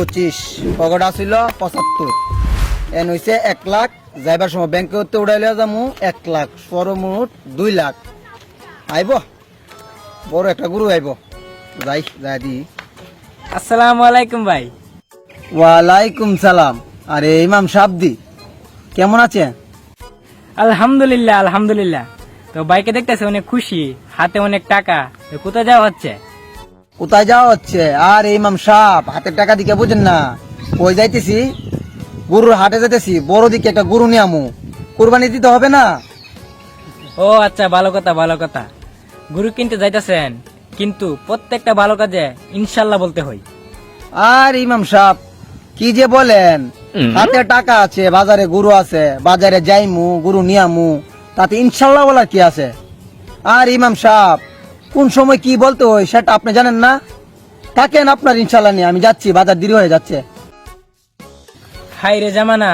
25 pocket আছিল 75 N হইছে 1 লাখ যাইবার সময় ব্যাংকে হতে উড়াইলে যামু 1 লাখ সর্বমোট 2 লাখ আইব বড় একটা গুরু আইব যাই দি। আসসালামু আলাইকুম ভাই। ওয়ালাইকুম সালাম। আরে ইমাম সাবদি কেমন আছেন? আলহামদুলিল্লাহ আলহামদুলিল্লাহ। তো ভাইকে দেখতেছে অনেক খুশি, হাতে অনেক টাকা। তো কোথায় যাওয়া হচ্ছে? কোথায় যাওয়া হচ্ছে? আর ইমাম সাহেব হাতের টাকা দিকে বুঝেন না, কই যাইতেছি গরুর হাটে যাইতেছি, বড় দিকে একটা গরু নিয়ে আমু, কুরবানি দিতে হবে না? ও আচ্ছা, ভালো কথা ভালো কথা। গরু কিনতে যাইতেছেন, কিন্তু প্রত্যেকটা ভালো কাজে ইনশাল্লাহ বলতে হয়। আর ইমাম সাহেব কি যে বলেন, হাতে টাকা আছে, বাজারে গরু আছে, বাজারে যাইমু গরু নিয়ামু, তাতে ইনশাল্লাহ বলার কি আছে? আর ইমাম সাহেব কোন সময় কি বলতে হয় সেটা আপনি জানেন না? থাকেন আপনার ইনশাল্লাহ নিয়ে, আমি যাচ্ছি, বাজার দেরি হয়ে যাচ্ছে। হাই রে জামানা,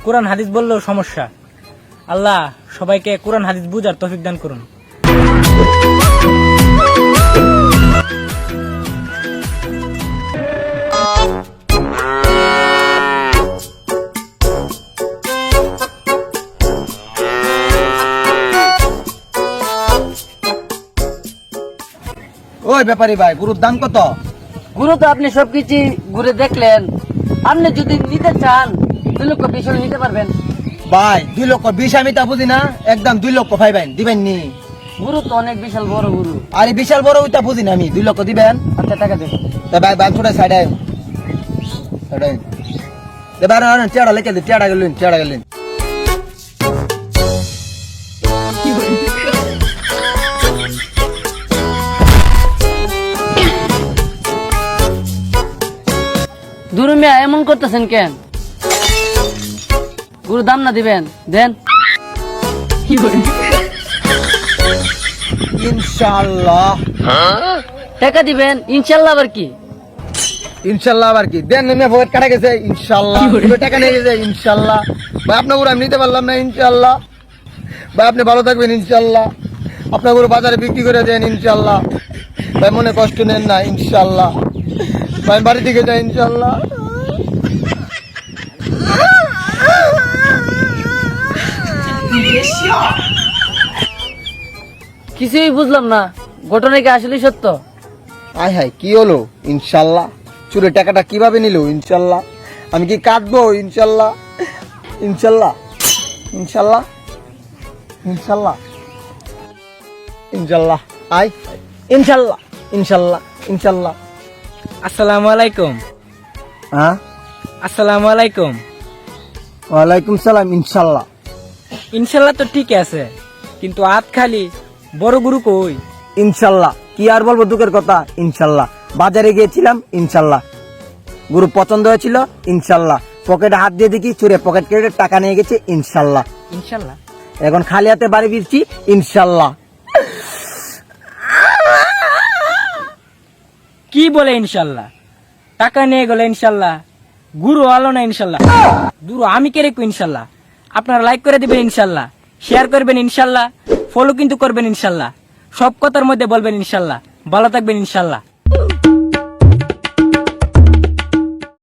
কোরআন হাদিস বললেও সমস্যা। আল্লাহ সবাইকে কোরআন হাদিস বুঝার তৌফিক দান করুন। ওই ব্যাপারী ভাই, গরুর দাম কত? গুরু তো আপনি সবকিছু ঘুরে দেখলেন, আপনি যদি নিতে চান 2,20,000 হলে নিতে পারবেন। ভাই 2,20,000 আমি তা বুঝি না, একদম 2,00,000 পাইবেন, দিবেন নি? গুরু তো অনেক বিশাল বড় গুরু। আরে বিশাল বড় ওইটা বুঝি না আমি, 2,00,000 দিবেন? আচ্ছা টাকা দেন। তা ভাই ভাই ছোট সাইডে এবার চেয়ারা লেখে দিন, চেয়ারা গেলেন। দুরু মিয়া এমন করতেছেন কেন? গুরু দাম না দিবেন, দেন। ইনশাআল্লাহ টাকা দিবেন ইনশাল্লাহ। আবার কি ইনশাআল্লাহ আবার কি? দেন নেমে ভোট কাটা গেছে, ইনশাআল্লাহ পুরো টাকা নিয়ে গেছে, ইনশাআল্লাহ। ভাই আপনার গরু আমি নিতে পারলাম না, ইনশাআল্লাহ। ভাই আপনি ভালো থাকবেন, ইনশাআল্লাহ। আপনার গরু বাজারে বিক্রি করে দেন, ইনশাআল্লাহ। ভাই মনে কষ্ট নেন না, ইনশাআল্লাহ। ভাই বাড়ি থেকে যাই, ইনশাআল্লাহ। কিছুই বুঝলাম না, ঘটনা কি আসলে সত্য? আয় হায় কি হলো? ইনশাআল্লাহ চুরের টাকাটা কিভাবে নিল? ইনশাআল্লাহ আমি কি কাটবো? ইনশাআল্লাহ ইনশাআল্লাহ ইনশাআল্লাহ ইনশাআল্লাহ ইনশাআল্লাহ আয় ইনশাআল্লাহ ইনশাআল্লাহ ইনশাআল্লাহ। আসসালামু আলাইকুম। হ্যাঁ আসসালামু আলাইকুম। ওয়ালাইকুম সালাম। ইনশাআল্লাহ ইনশাল্লাহ তো ঠিক আছে, কিন্তু হাত খালি, বড় গুরু কই? ইনশাআল্লাহ কি আর বলবো, দুঃখের কথা। ইনশাআল্লাহ বাজারে গিয়েছিলাম, ইনশাআল্লাহ গরু পছন্দ হয়েছিল, ইনশাআল্লাহ পকেটে হাত দিয়ে দেখি চুরে পকেট কেটে টাকা নিয়ে গেছে, ইনশাআল্লাহ। ইনশাল্লাহ এখন খালি হাতে বাড়ি ফিরছি, ইনশাআল্লাহ। কি বলে ইনশাল্লাহ? টাকা নিয়ে গেলে ইনশাল্লাহ, গুরু আলো না ইনশাল্লাহ। গুরু আমি কে রেখো ইনশাল্লাহ। আপনারা লাইক করে দিবেন ইনশাল্লাহ, শেয়ার করবেন ইনশাল্লাহ, ফলো কিন্তু করবেন ইনশাল্লাহ, সব কথার মধ্যে বলবেন ইনশাল্লাহ। ভালো থাকবেন ইনশাল্লাহ।